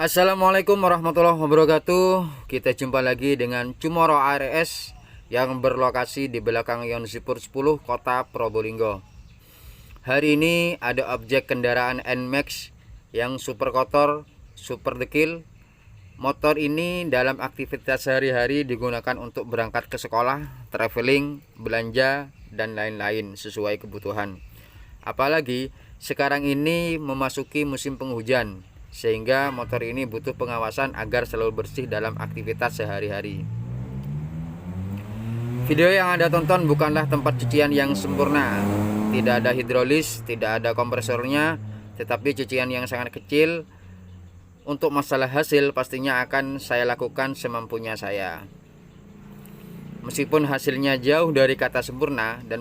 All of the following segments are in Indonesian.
Assalamualaikum warahmatullahi wabarakatuh. Kita jumpa lagi dengan Cumoro ARS yang berlokasi di belakang Yonsipur 10 Kota Probolinggo. Hari ini ada objek kendaraan NMAX yang super kotor, super dekil. Motor ini dalam aktivitas sehari-hari digunakan untuk berangkat ke sekolah, traveling, belanja, dan lain-lain sesuai kebutuhan. Apalagi sekarang ini memasuki musim penghujan, sehingga motor ini butuh pengawasan agar selalu bersih dalam aktivitas sehari-hari. Video yang Anda tonton bukanlah tempat cucian yang sempurna. Tidak ada hidrolis, tidak ada kompresornya, tetapi cucian yang sangat kecil. Untuk masalah hasil pastinya akan saya lakukan semampunya saya. Meskipun hasilnya jauh dari kata sempurna dan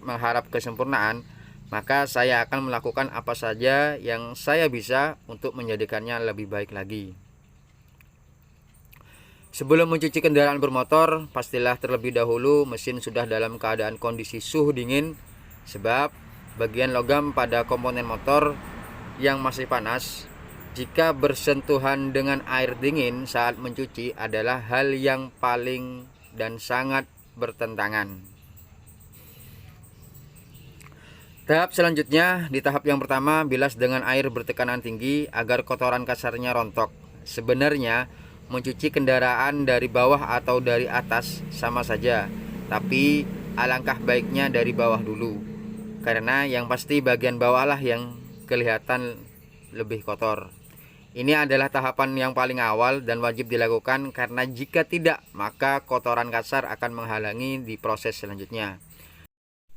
mengharap kesempurnaan, maka saya akan melakukan apa saja yang saya bisa untuk menjadikannya lebih baik lagi. Sebelum mencuci kendaraan bermotor, pastilah terlebih dahulu mesin sudah dalam keadaan kondisi suhu dingin, sebab bagian logam pada komponen motor yang masih panas jika bersentuhan dengan air dingin saat mencuci adalah hal yang paling dan sangat bertentangan. Tahap selanjutnya, di tahap yang pertama, bilas dengan air bertekanan tinggi agar kotoran kasarnya rontok. Sebenarnya, mencuci kendaraan dari bawah atau dari atas sama saja, tapi alangkah baiknya dari bawah dulu, karena yang pasti bagian bawah lah yang kelihatan lebih kotor. Ini adalah tahapan yang paling awal dan wajib dilakukan, karena jika tidak, maka kotoran kasar akan menghalangi di proses selanjutnya.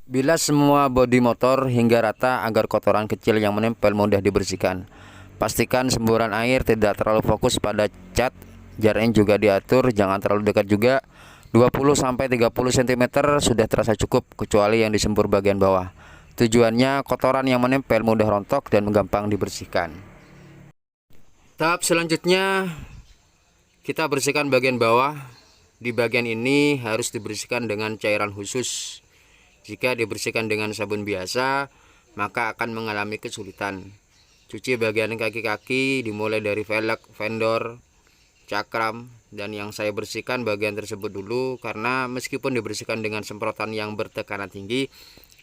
Bilas semua bodi motor hingga rata agar kotoran kecil yang menempel mudah dibersihkan. Pastikan semburan air tidak terlalu fokus pada cat, jaraknya juga diatur, jangan terlalu dekat juga. 20-30 cm sudah terasa cukup, kecuali yang disembur bagian bawah. Tujuannya kotoran yang menempel mudah rontok dan gampang dibersihkan. Tahap selanjutnya, kita bersihkan bagian bawah. Di bagian ini harus dibersihkan dengan cairan khusus. Jika dibersihkan dengan sabun biasa, maka akan mengalami kesulitan. Cuci bagian kaki-kaki dimulai dari velg, fendor, cakram, dan yang saya bersihkan bagian tersebut dulu, karena meskipun dibersihkan dengan semprotan yang bertekanan tinggi,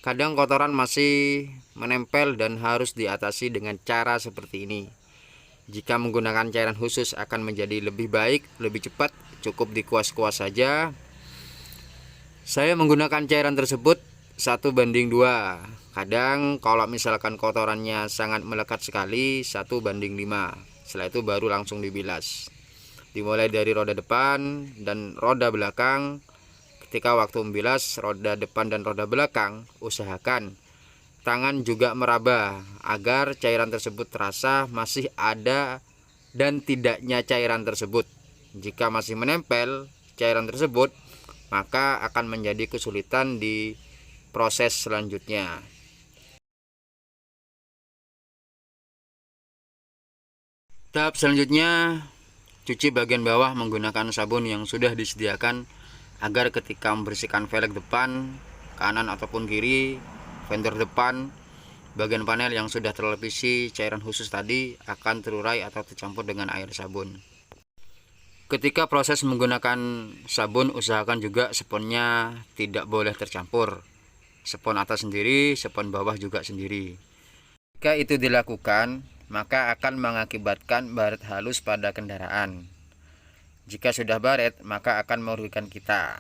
kadang kotoran masih menempel dan harus diatasi dengan cara seperti ini. Jika menggunakan cairan khusus akan menjadi lebih baik, lebih cepat, cukup dikuas-kuas saja. Saya menggunakan cairan tersebut 1:2. Kadang kalau misalkan kotorannya sangat melekat sekali, 1:5. Setelah itu baru langsung dibilas. Dimulai dari roda depan dan roda belakang. Ketika waktu membilas roda depan dan roda belakang, usahakan tangan juga meraba agar cairan tersebut terasa masih ada dan tidaknya cairan tersebut. Jika masih menempel cairan tersebut, maka akan menjadi kesulitan di proses selanjutnya. Tahap selanjutnya, cuci bagian bawah menggunakan sabun yang sudah disediakan agar ketika membersihkan velg depan, kanan ataupun kiri, fender depan, bagian panel yang sudah terlapisi cairan khusus tadi akan terurai atau tercampur dengan air sabun. Ketika proses menggunakan sabun, usahakan juga sponnya tidak boleh tercampur. Spon atas sendiri, spon bawah juga sendiri. Jika itu dilakukan, maka akan mengakibatkan baret halus pada kendaraan. Jika sudah baret, maka akan merugikan kita.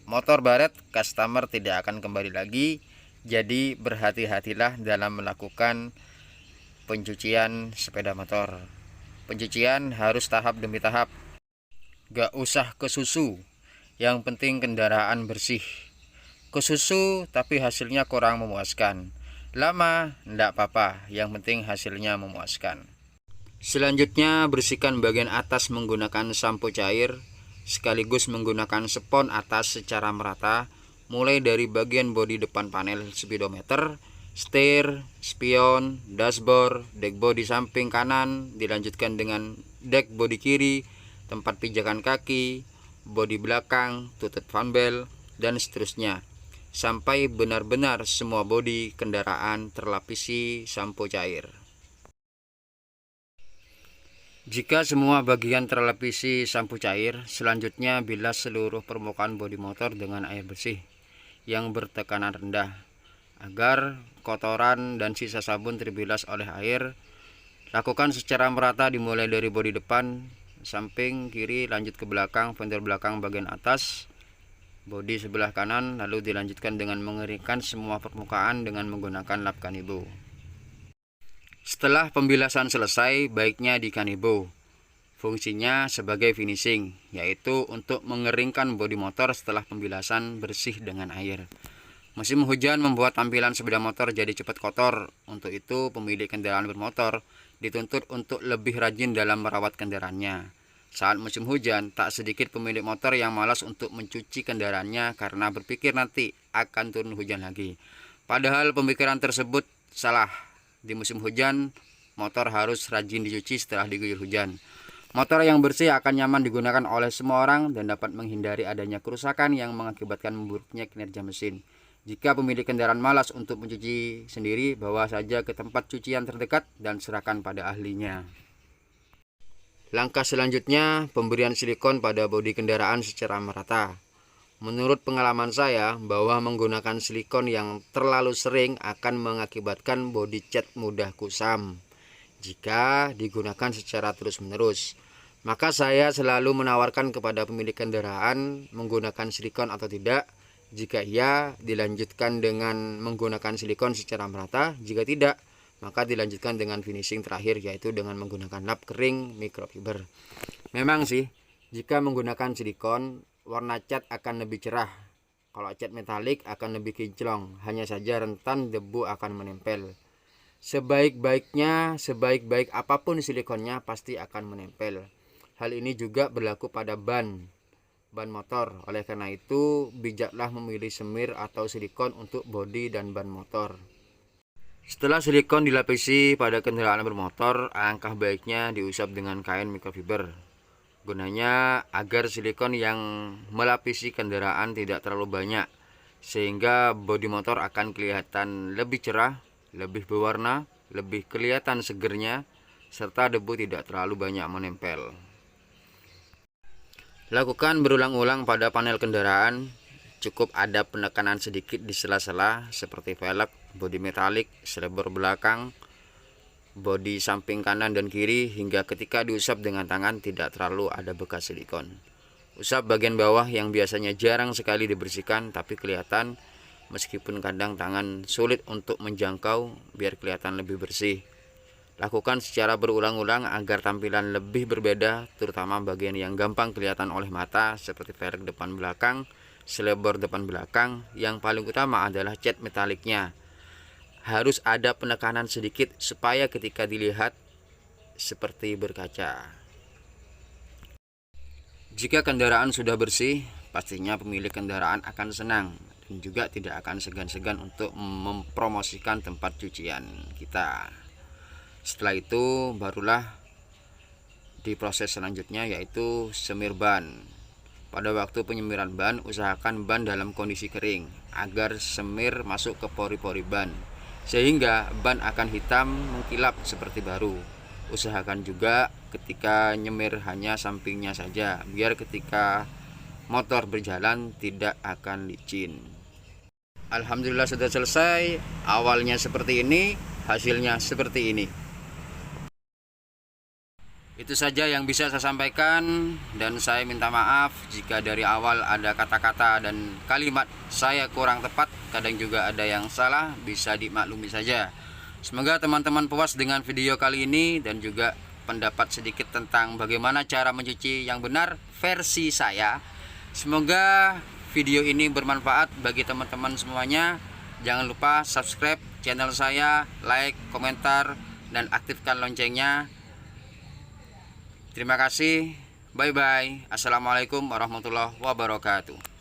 Motor baret, customer tidak akan kembali lagi. Jadi berhati-hatilah dalam melakukan pencucian sepeda motor. Pencucian harus tahap demi tahap. Gak usah ke susu, yang penting kendaraan bersih. Ke susu tapi hasilnya kurang memuaskan, lama ndak apa-apa, yang penting hasilnya memuaskan. Selanjutnya, bersihkan bagian atas menggunakan sampo cair, sekaligus menggunakan spons atas secara merata, mulai dari bagian bodi depan panel speedometer, setir, spion, dashboard, dek bodi samping kanan, dilanjutkan dengan dek bodi kiri, tempat pijakan kaki, bodi belakang, tutut fan belt, dan seterusnya, sampai benar-benar semua bodi kendaraan terlapisi sampo cair. Jika semua bagian terlapisi sampo cair, selanjutnya bilas seluruh permukaan bodi motor dengan air bersih yang bertekanan rendah agar kotoran dan sisa sabun terbilas oleh air. Lakukan secara merata dimulai dari bodi depan, samping, kiri, lanjut ke belakang, fender belakang bagian atas, bodi sebelah kanan, lalu dilanjutkan dengan mengeringkan semua permukaan dengan menggunakan lap Kanebo. Setelah pembilasan selesai, baiknya di Kanebo. Fungsinya sebagai finishing, yaitu untuk mengeringkan bodi motor setelah pembilasan bersih dengan air. Musim hujan membuat tampilan sepeda motor jadi cepat kotor. Untuk itu, pemilik kendaraan bermotor dituntut untuk lebih rajin dalam merawat kendaraannya. Saat musim hujan, tak sedikit pemilik motor yang malas untuk mencuci kendaraannya karena berpikir nanti akan turun hujan lagi. Padahal pemikiran tersebut salah. Di musim hujan, motor harus rajin dicuci setelah diguyur hujan. Motor yang bersih akan nyaman digunakan oleh semua orang dan dapat menghindari adanya kerusakan yang mengakibatkan memburuknya kinerja mesin. Jika pemilik kendaraan malas untuk mencuci sendiri, bawa saja ke tempat cucian terdekat dan serahkan pada ahlinya. Langkah selanjutnya, pemberian silikon pada bodi kendaraan secara merata. Menurut pengalaman saya, bahwa menggunakan silikon yang terlalu sering akan mengakibatkan bodi cat mudah kusam jika digunakan secara terus-menerus. Maka saya selalu menawarkan kepada pemilik kendaraan menggunakan silikon atau tidak. Jika iya, dilanjutkan dengan menggunakan silikon secara merata. Jika tidak, maka dilanjutkan dengan finishing terakhir, yaitu dengan menggunakan lap kering microfiber. Memang sih, jika menggunakan silikon, warna cat akan lebih cerah. Kalau cat metalik akan lebih kinclong, hanya saja rentan debu akan menempel. Sebaik apapun silikonnya pasti akan menempel. Hal ini juga berlaku pada ban motor. Oleh karena itu, bijaklah memilih semir atau silikon untuk bodi dan ban motor. Setelah silikon dilapisi pada kendaraan bermotor, alangkah baiknya diusap dengan kain microfiber. Gunanya agar silikon yang melapisi kendaraan tidak terlalu banyak, sehingga bodi motor akan kelihatan lebih cerah, lebih berwarna, lebih kelihatan segernya, serta debu tidak terlalu banyak menempel. Lakukan berulang-ulang pada panel kendaraan. Cukup ada penekanan sedikit di sela-sela seperti velg, bodi metalik, selebor belakang, bodi samping kanan dan kiri, hingga ketika diusap dengan tangan tidak terlalu ada bekas silikon. Usap bagian bawah yang biasanya jarang sekali dibersihkan tapi kelihatan, meskipun kadang tangan sulit untuk menjangkau, biar kelihatan lebih bersih. Lakukan secara berulang-ulang agar tampilan lebih berbeda, terutama bagian yang gampang kelihatan oleh mata seperti velg depan belakang, selebor depan belakang. Yang paling utama adalah cat metaliknya. Harus ada penekanan sedikit supaya ketika dilihat seperti berkaca. Jika kendaraan sudah bersih, pastinya pemilik kendaraan akan senang dan juga tidak akan segan-segan untuk mempromosikan tempat cucian kita. Setelah itu barulah diproses selanjutnya, yaitu semir ban. Pada waktu penyemiran ban, usahakan ban dalam kondisi kering agar semir masuk ke pori-pori ban, sehingga ban akan hitam mengkilap seperti baru. Usahakan juga ketika nyemir hanya sampingnya saja, biar ketika motor berjalan tidak akan licin. Alhamdulillah sudah selesai. Awalnya seperti ini, hasilnya seperti ini. Itu saja yang bisa saya sampaikan, dan saya minta maaf jika dari awal ada kata-kata dan kalimat saya kurang tepat, kadang juga ada yang salah, bisa dimaklumi saja. Semoga teman-teman puas dengan video kali ini dan juga pendapat sedikit tentang bagaimana cara mencuci yang benar versi saya. Semoga video ini bermanfaat bagi teman-teman semuanya. Jangan lupa subscribe channel saya, like, komentar, dan aktifkan loncengnya. Terima kasih. Bye-bye. Assalamualaikum warahmatullahi wabarakatuh.